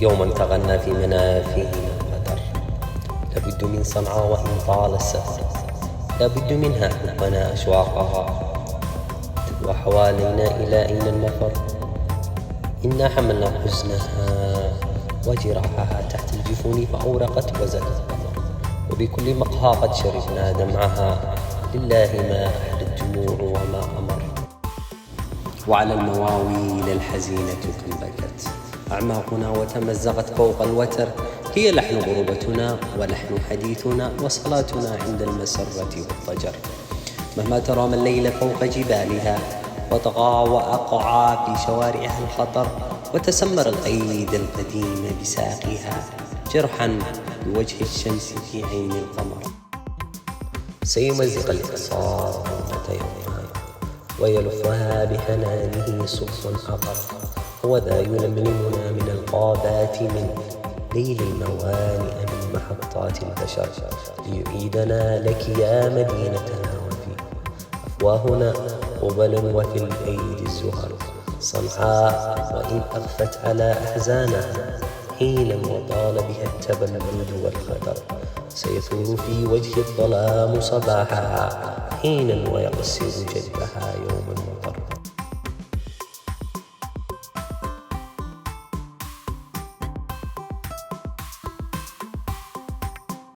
يوما تغنى في منافذنا القدر. لابد من صنعاء وإن طال السفر، لابد منها حبنا أشواقها تدوى حوالينا إلى أين المفر. إنا حملنا حزنها وجراحها تحت الجفون فأورقت وزلت، وبكل مقهى قد شربنا دمعها، لله ما أحلى الدموع وما أمر. وعلى المواويل الحزينة كم بكت أعماقنا وتمزقت فوق الوتر، هي لحن غربتنا ولحن حديثنا وصلاتنا عند المسرة والضجر. مهما ترام الليل فوق جبالها وطغى وأقعى في شوارعها الخطر، وتسمر القيد القديم بساقها جرحا بوجه الشمس في عين القمر. سيمزق الإعصار ظلمة يومها ويلفها بحنانه صبح أقر، هو ذا يلملمنا من الغابات من ليل الموانئ من محطات البشر، ليعيدنا لك يا مدينتنا وفي أفواهنا قبل وفي الأيدي الزهر. صنعاء وإن أغفت على أحزانها حينا وطال بها التبلد والخطر، سيثور في وجه الظلام صباحها حينا ويقصر جدها يوم المطر.